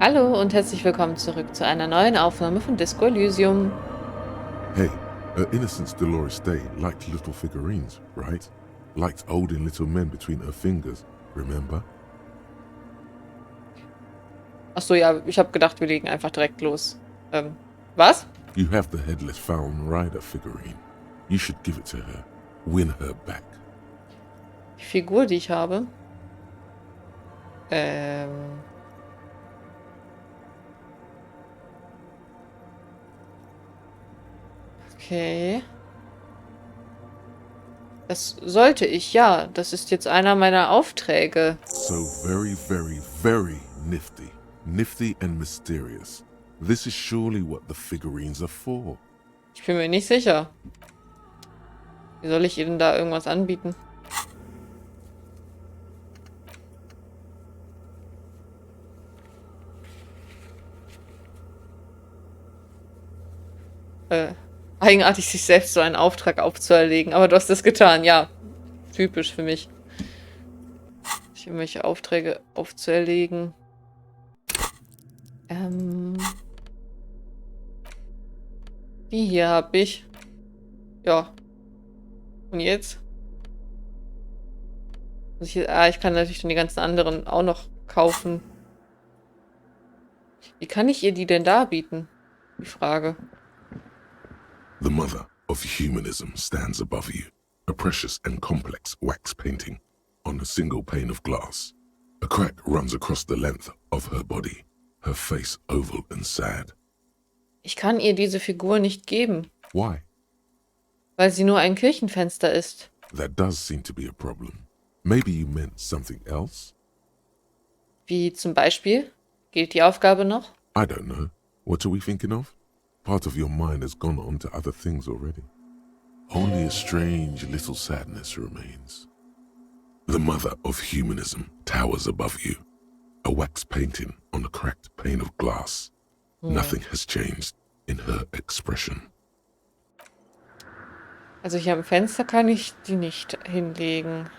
Hallo und herzlich willkommen zurück zu einer neuen Aufnahme von Disco Elysium. Hey, her innocence Dolores Day liked little figurines, right? Liked holding little men between her fingers, remember? Achso, ja, ich habe gedacht, wir legen einfach direkt los. Was? You have the headless Fallen Rider figurine. You should give it to her. Win her back. Die Figur, die ich habe. Okay. Das sollte ich, ja. Das ist jetzt einer meiner Aufträge. So very, very, very nifty. Nifty and mysterious. This is surely what the figurines are for. Ich bin mir nicht sicher. Wie soll ich Ihnen da irgendwas anbieten? Eigenartig, sich selbst so einen Auftrag aufzuerlegen. Aber du hast das getan, ja. Typisch für mich. Sich irgendwelche Aufträge aufzuerlegen. Die hier habe ich. Ja. Und jetzt? Ich kann natürlich dann die ganzen anderen auch noch kaufen. Wie kann ich ihr die denn darbieten? Die Frage. The mother of humanism stands above you, a precious and complex wax painting on a single pane of glass. A crack runs across the length of her body, her face oval and sad. Ich kann ihr diese Figur nicht geben, Why? weil sie nur ein Kirchenfenster ist. That does seem to be a problem. Maybe you meant something else? Wie zum Beispiel? Gilt die Aufgabe noch? I don't know. What are we thinking of? Part of your mind has gone on to other things already. Only a strange little sadness remains. The mother of humanism towers above you, a wax painting on a cracked pane of glass. Nothing has changed in her expression. Also hier am Fenster kann ich die nicht hinlegen.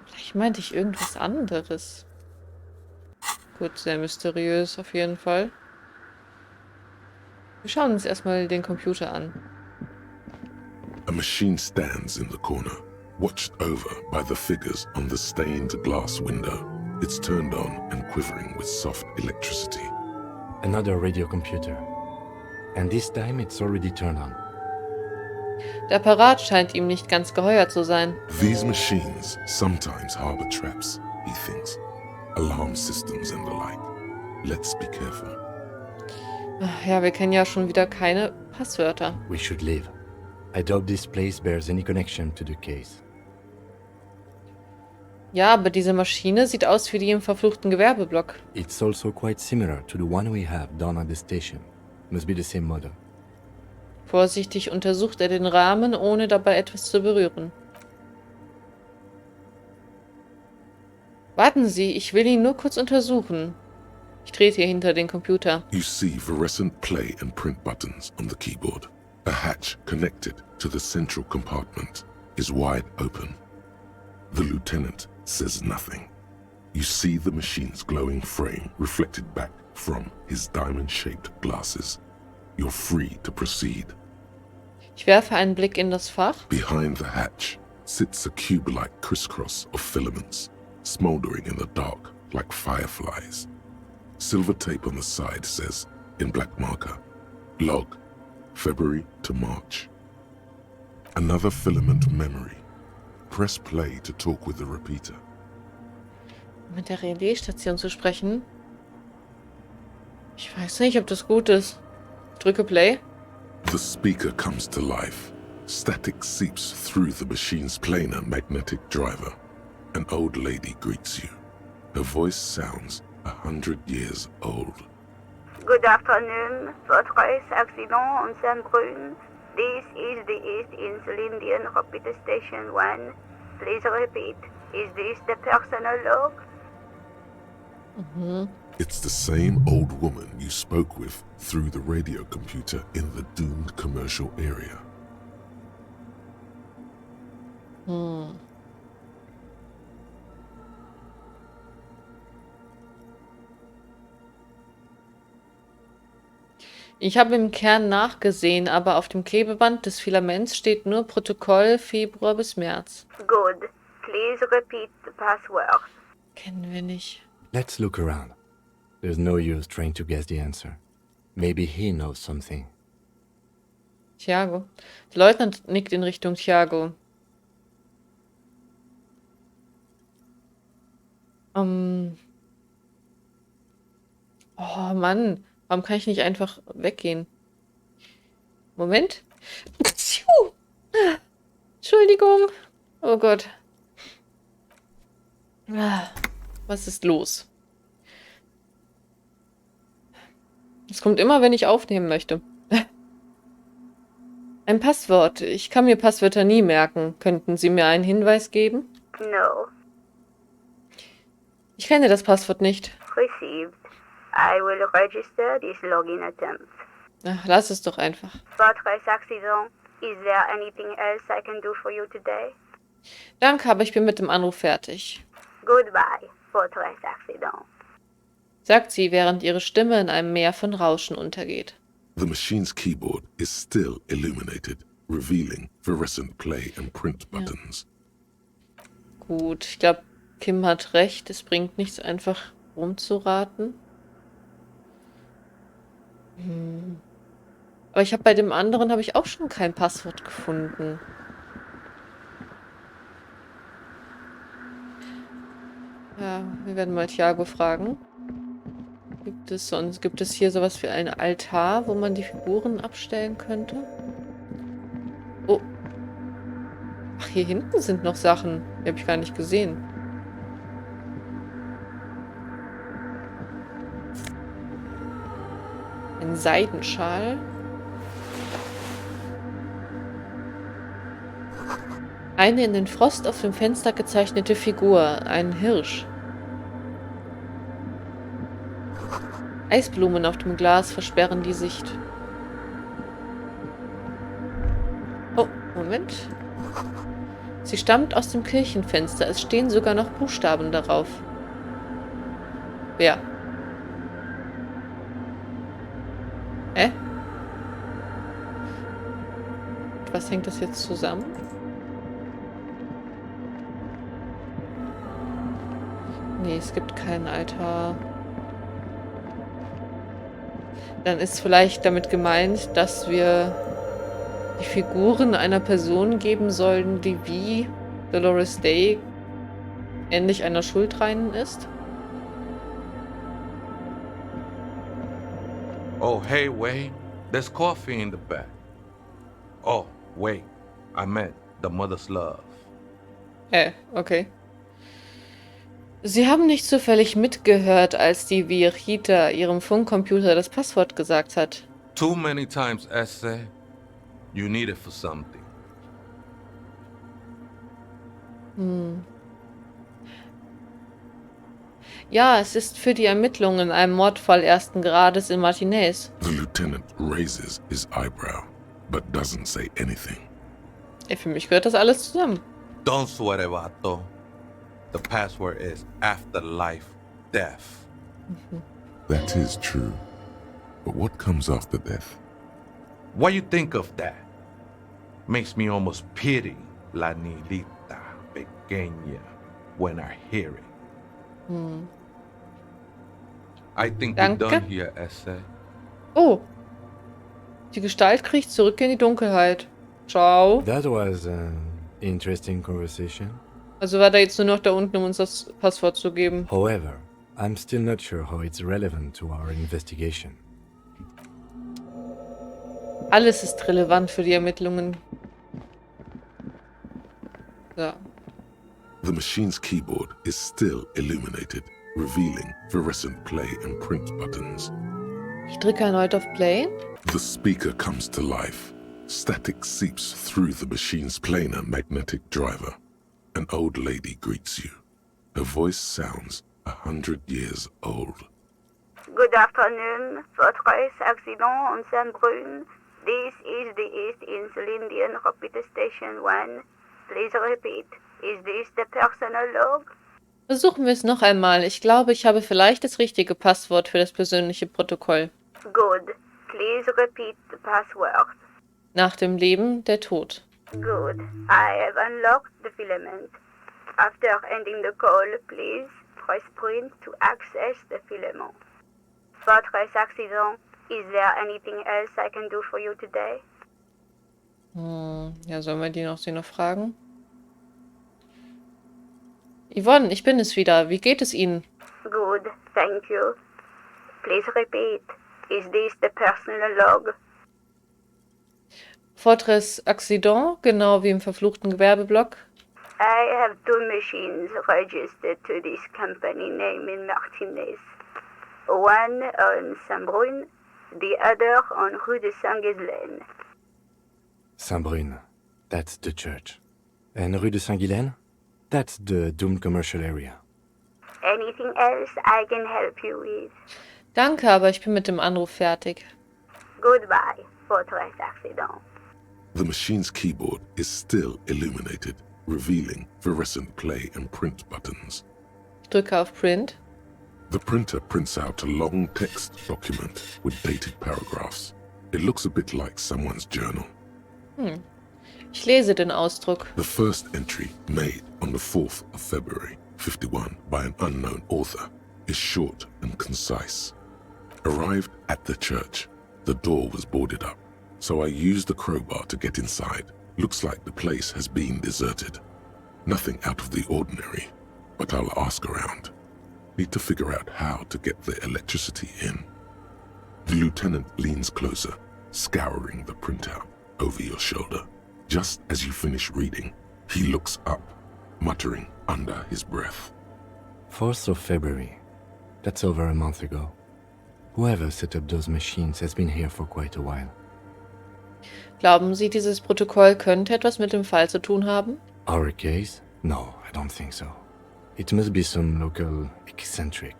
Vielleicht meinte ich irgendwas anderes. Gut, sehr mysteriös auf jeden Fall. Wir schauen uns erstmal den Computer an. A machine stands in the corner, watched over by the figures on the stained glass window. It's turned on and quivering with soft electricity. Another radio computer. And this time it's already turned on. Der Apparat scheint ihm nicht ganz geheuer zu sein. These machines sometimes harbor traps, he thinks. Alarm systems and the like. Let's be careful. Ach ja, wir kennen ja schon wieder keine Passwörter. We should leave. I doubt this place bears any connection to the case. Ja, aber diese Maschine sieht aus wie die im verfluchten Gewerbeblock. It's also quite similar to the one we have down at the station. Must be the same model. Vorsichtig untersucht er den Rahmen, ohne dabei etwas zu berühren. Warten Sie, ich will ihn nur kurz untersuchen. Ich trete hier hinter den Computer. You see fluorescent play and print buttons on the keyboard. A hatch connected to the central compartment is wide open. The lieutenant says nothing. You see the machine's glowing frame reflected back from his diamond-shaped glasses. You're free to proceed. Ich werfe einen Blick in das Fach. Behind the hatch sits a cube-like crisscross of filaments, smoldering in the dark like fireflies. Silver tape on the side says, in black marker, log, February to March. Another filament memory. Press play to talk with the repeater. Mit der Relaisstation zu sprechen. Ich weiß nicht, ob das gut ist. Ich drücke Play. The speaker comes to life. Static seeps through the machine's planar magnetic driver. An old lady greets you. Her voice sounds 100 years old. Good afternoon, Fortress Accident on Saint-Brun. This is the East Insulindian Repeater Station 1. Please repeat. Is this the personal log? It's the same old woman you spoke with through the radio computer in the doomed commercial area. Ich habe im Kern nachgesehen, aber auf dem Klebeband des Filaments steht nur Protokoll Februar bis März. Good. Please repeat the password. Kennen wir nicht. Let's look around. There's no use trying to guess the answer. Maybe he knows something. Thiago. Der Leutnant nickt in Richtung Thiago. Oh Mann, warum kann ich nicht einfach weggehen? Moment. Entschuldigung. Oh Gott. Was ist los? Es kommt immer, wenn ich aufnehmen möchte. Ein Passwort. Ich kann mir Passwörter nie merken. Könnten Sie mir einen Hinweis geben? No. Ich kenne das Passwort nicht. Received. I will register this login attempt. Ach, lass es doch einfach. Votre accident. Is there anything else I can do for you today? Danke, aber ich bin mit dem Anruf fertig. Goodbye, votre accident. Sagt sie, während ihre Stimme in einem Meer von Rauschen untergeht. The machine's keyboard is still illuminated, revealing fluorescent play and print buttons. Gut, ich glaube, Kim hat recht. Es bringt nichts, einfach rumzuraten. Aber ich habe bei dem anderen habe ich auch schon kein Passwort gefunden. Ja, wir werden mal Thiago fragen. Gibt es hier sowas wie einen Altar, wo man die Figuren abstellen könnte? Oh. Ach, hier hinten sind noch Sachen. Die habe ich gar nicht gesehen. Ein Seidenschal. Eine in den Frost auf dem Fenster gezeichnete Figur. Ein Hirsch. Eisblumen auf dem Glas versperren die Sicht. Oh, Moment. Sie stammt aus dem Kirchenfenster. Es stehen sogar noch Buchstaben darauf. Wer? Hä? Mit was hängt das jetzt zusammen? Nee, es gibt keinen Altar. Dann ist vielleicht damit gemeint, dass wir die Figuren einer Person geben sollen, die wie Dolores Day ähnlich einer Schuldreinen ist. Oh, hey, Wade. There's coffee in the back. Oh, wait. I meant the mother's love. Okay. Sie haben nicht zufällig mitgehört, als die Viejita ihrem Funkcomputer das Passwort gesagt hat. Too many times, Essay. You need it for something. Ja, es ist für die Ermittlungen in einem Mordfall ersten Grades in Martinez. The lieutenant raises his eyebrow, but doesn't say anything. Für mich gehört das alles zusammen. Don't sweat it, vato. The password is afterlife death. That is true. But what comes after death? What you think of that? Makes me almost pity la niñita pequeña when I hear it. I think we're Danke. done here, Essay. Oh. Die Gestalt kriecht zurück in die Dunkelheit. Ciao. That was an interesting conversation. Also war da jetzt nur noch da unten, um uns das Passwort zu geben. However, I'm still not sure how it's relevant to our investigation. Alles ist relevant für die Ermittlungen. So. The machine's keyboard is still illuminated, revealing fluorescent play and print buttons. Ich drücke erneut auf Play. The speaker comes to life. Static seeps through the machine's planar magnetic driver. An old lady greets you. Her voice sounds 100 years old. Good afternoon, votre accident on Saint-Brun. This is the East Insulindian Rapid Station 1. Please repeat. Is this the personal log? Versuchen wir es noch einmal. Ich glaube, ich habe vielleicht das richtige Passwort für das persönliche Protokoll. Good. Please repeat the password. Nach dem Leben der Tod. Good. I have unlocked the filament. After ending the call, please press print to access the filament. Votre accident. Is there anything else I can do for you today? Ja, sollen wir sie noch fragen? Yvonne, ich bin es wieder. Wie geht es Ihnen? Good, thank you. Please repeat. Is this the personal log? Fortress Accident, genau wie im verfluchten Gewerbeblock. I have 2 machines registered to this company name in Martinez. One on Saint-Brun, the other on Rue de Saint-Ghislaine. Saint-Brun, that's the church. And Rue de Saint-Ghislaine? That's the doomed commercial area. Anything else I can help you with? Danke, aber ich bin mit dem Anruf fertig. Goodbye, Fortress Accident. The machine's keyboard is still illuminated, revealing fluorescent play and print buttons. Ich drücke auf Print. The printer prints out a long text document with dated paragraphs. It looks a bit like someone's journal. Ich lese den Ausdruck. The first entry, made on the 4th of February, 51, by an unknown author, is short and concise. Arrived at the church, the door was boarded up, so I used the crowbar to get inside. Looks like the place has been deserted. Nothing out of the ordinary, but I'll ask around. Need to figure out how to get the electricity in. The lieutenant leans closer, scouring the printout over your shoulder. Just as you finish reading, he looks up, muttering under his breath. 4th of February. That's over a month ago. Whoever set up those machines has been here for quite a while. Glauben Sie, dieses Protokoll könnte etwas mit dem Fall zu tun haben? Our case? No, I don't think so. It must be some local eccentric.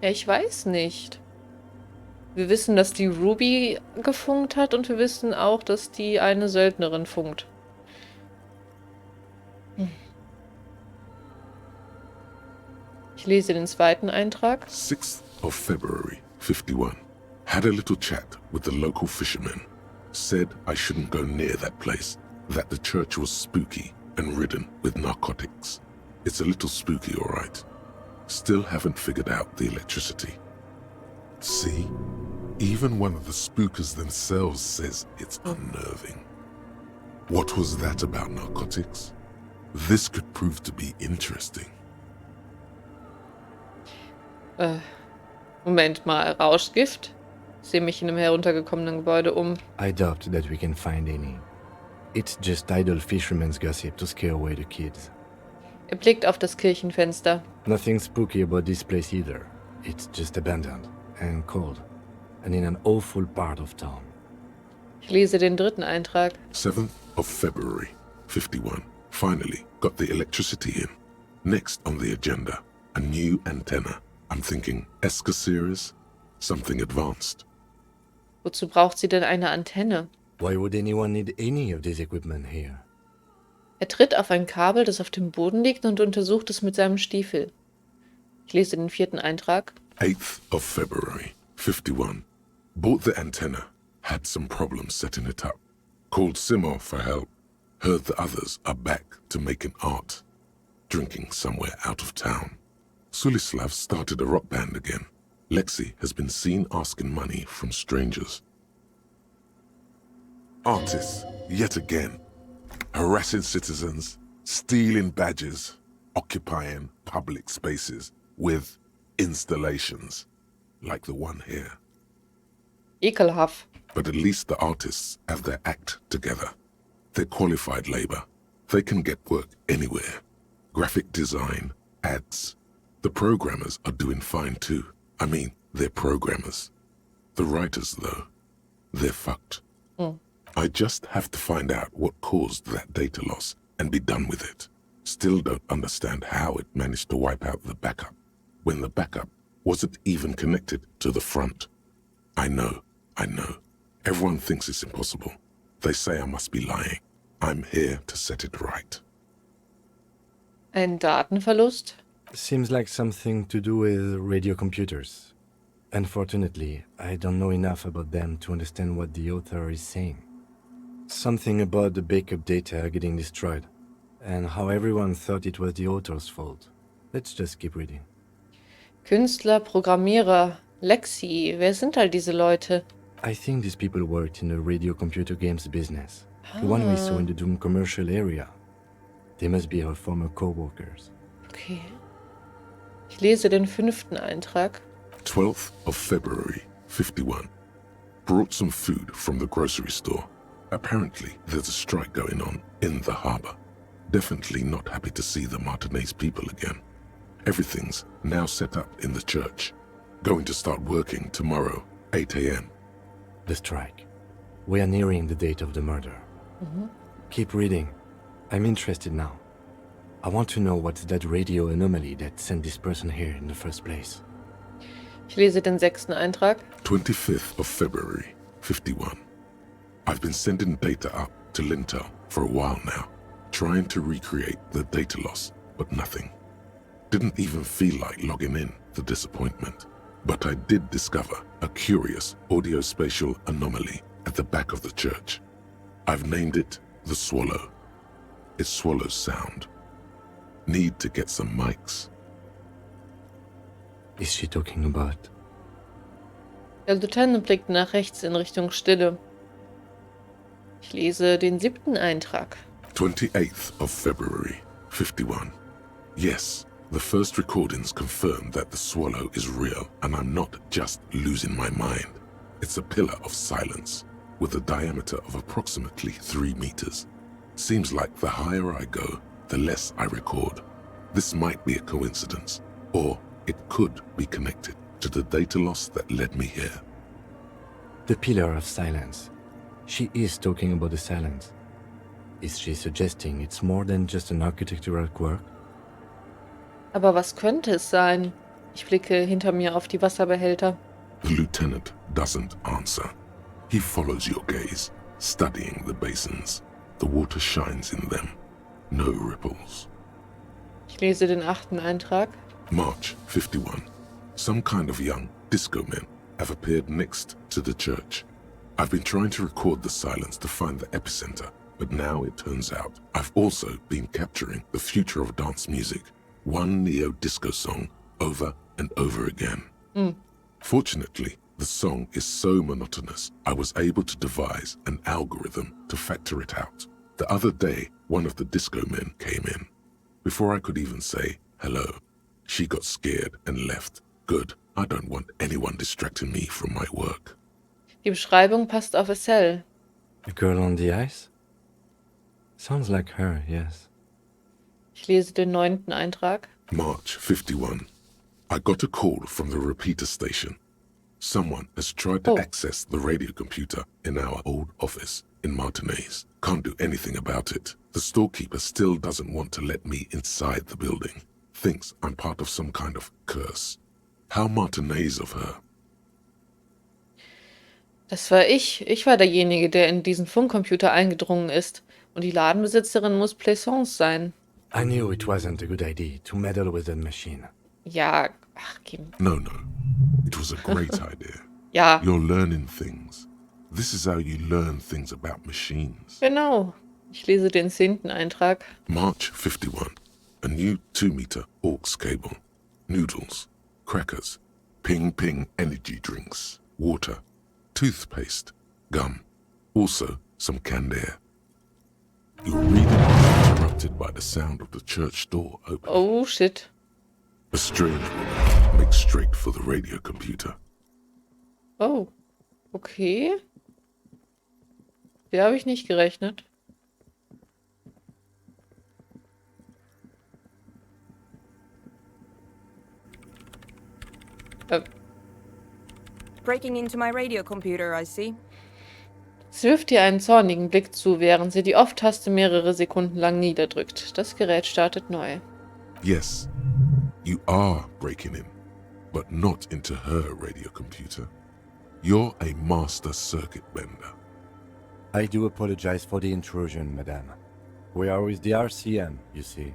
Ja, ich weiß nicht. Wir wissen, dass die Ruby gefunkt hat und wir wissen auch, dass die eine Söldnerin funkt. Ich lese den zweiten Eintrag. 6th of February, 51. Had a little chat with the local fishermen. Said I shouldn't go near that place, that the church was spooky and ridden with narcotics. It's a little spooky, all right. Still haven't figured out the electricity. See? Even one of the spookers themselves says it's unnerving. What was that about narcotics? This could prove to be interesting. Moment mal, Rauschgift? Ich sehe mich in einem heruntergekommenen Gebäude um. I doubt that we can find any. It's just idle fishermen's gossip to scare away the kids. Er blickt auf das Kirchenfenster. Nothing spooky about this place either. It's just abandoned and cold, and in an awful part of town. Ich lese den dritten Eintrag. 7th of February, 51. Finally got the electricity in. Next on the agenda, a new antenna. I'm thinking ESCA series, something advanced. Wozu braucht sie denn eine Antenne? Why would anyone need any of this equipment here? Er tritt auf ein Kabel, das auf dem Boden liegt und untersucht es mit seinem Stiefel. Ich lese den vierten Eintrag. 8th of February, 51. Bought the antenna, had some problems setting it up. Called Simo for help. Heard the others are back to making art. Drinking somewhere out of town. Sulislav started a rock band again. Lexi has been seen asking money from strangers. Artists, yet again. Harassing citizens, stealing badges, occupying public spaces with installations, like the one here. Ekelhaft. But at least the artists have their act together. They're qualified labor. They can get work anywhere. Graphic design, ads. The programmers are doing fine too. I mean, they're programmers. The writers, though, they're fucked. I just have to find out what caused that data loss and be done with it. Still don't understand how it managed to wipe out the backup, when the backup wasn't even connected to the front. I know. Everyone thinks it's impossible. They say I must be lying. I'm here to set it right. Ein Datenverlust? Seems like something to do with radio computers. Unfortunately, I don't know enough about them to understand what the author is saying. Something about the backup data getting destroyed, and how everyone thought it was the author's fault. Let's just keep reading. Künstler, Programmierer, Lexi, wer sind all diese Leute? I think these people worked in the radio computer games business. The one we saw in the Doom commercial area. They must be our former co-workers. Okay. Ich lese den 5. Eintrag. 12th of February, 51. Brought some food from the grocery store. Apparently, there's a strike going on in the harbor. Definitely not happy to see the Martinez people again. Everything's now set up in the church. Going to start working tomorrow, 8 a.m. The strike. We are nearing the date of the murder. Keep reading. I'm interested now. I want to know what's that radio anomaly that sent this person here in the first place. Ich lese den 6. Eintrag. 25th of February, 51. I've been sending data up to Lintel for a while now, trying to recreate the data loss, but nothing. Didn't even feel like logging in, the disappointment. But I did discover a curious audio-spatial anomaly at the back of the church. I've named it the Swallow. It swallows sound. Need to get some mics. Is she talking about? Der Lieutenant blickt nach rechts in Richtung Stille. Ich lese den 7. Eintrag. 28th of February, 51. Yes, the first recordings confirm that the swallow is real and I'm not just losing my mind. It's a pillar of silence with a diameter of approximately 3 meters. Seems like the higher I go, the less I record. This might be a coincidence, or it could be connected to the data loss that led me here. The pillar of silence. She is talking about the silence. Is she suggesting it's more than just an architectural quirk? Aber was könnte es sein? Ich blicke hinter mir auf die Wasserbehälter. The lieutenant doesn't answer. He follows your gaze, studying the basins. The water shines in them. No ripples. Ich lese den 8. Eintrag. March 51. Some kind of young disco men have appeared next to the church. I've been trying to record the silence to find the epicenter, but now it turns out I've also been capturing the future of dance music, one neo-disco song over and over again. Fortunately, the song is so monotonous, I was able to devise an algorithm to factor it out. The other day, one of the disco men came in. Before I could even say hello, she got scared and left. Good, I don't want anyone distracting me from my work. Die Beschreibung passt auf Estelle. The girl on the ice? Sounds like her, yes. Ich lese den 9. Eintrag. March 51. I got a call from the repeater station. Someone has tried to access the radio computer in our old office in Martinez. Can't do anything about it. The storekeeper still doesn't want to let me inside the building. Thinks I'm part of some kind of curse. How Martinez of her. Das war ich. Ich war derjenige, der in diesen Funkcomputer eingedrungen ist. Und die Ladenbesitzerin muss Plaisance sein. I knew it wasn't a good idea to meddle with that machine. Ja, ach, Kim. No. It was a great idea. Ja, You're learning things. This is how you learn things about machines. genau. Ich lese den 10. Eintrag. March 51. A new 2-meter aux cable. Noodles. Crackers. Ping energy drinks. Water. Toothpaste. Gum. Also some canned air. Your reading is interrupted by the sound of the church door opening. Oh, shit. A strange woman makes straight for the radio computer. Oh, okay. Der habe ich nicht gerechnet. Breaking into my radio computer, I see. Sie wirft ihr einen zornigen Blick zu, während sie die Off-Taste mehrere Sekunden lang niederdrückt. Das Gerät startet neu. Yes, you are breaking in, but not into her radio computer. You're a master circuit bender. I do apologize for the intrusion, madame. We are with the RCM, you see.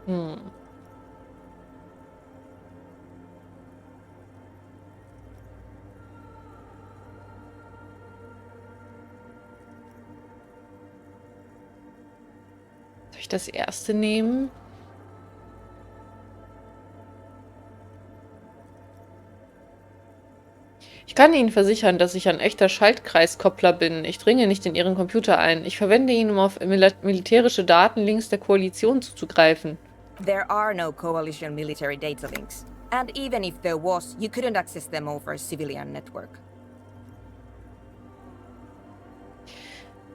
Hm. Soll ich das erste nehmen? Ich kann Ihnen versichern, dass ich ein echter Schaltkreiskoppler bin. Ich dringe nicht in Ihren Computer ein. Ich verwende ihn, um auf militärische Datenlinks der Koalition zuzugreifen. There are no coalition military data links. And even if there was, you couldn't access them over a civilian network.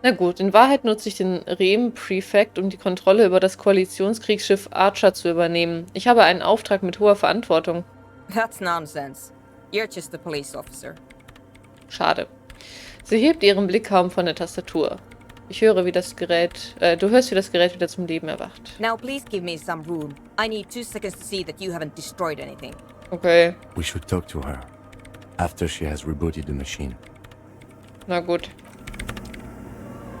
Na gut, in Wahrheit nutze ich den Rem-Prefect, um die Kontrolle über das Koalitionskriegsschiff Archer zu übernehmen. Ich habe einen Auftrag mit hoher Verantwortung. That's nonsense. You're just a police officer. Schade. Sie hebt ihren Blick kaum von der Tastatur. Ich höre, wie das Gerät, du hörst, wie das Gerät wieder zum Leben erwacht. Now please give me some room. I need 2 seconds to see that you haven't destroyed anything. Okay, We should talk to her after she has rebooted the machine. na gut.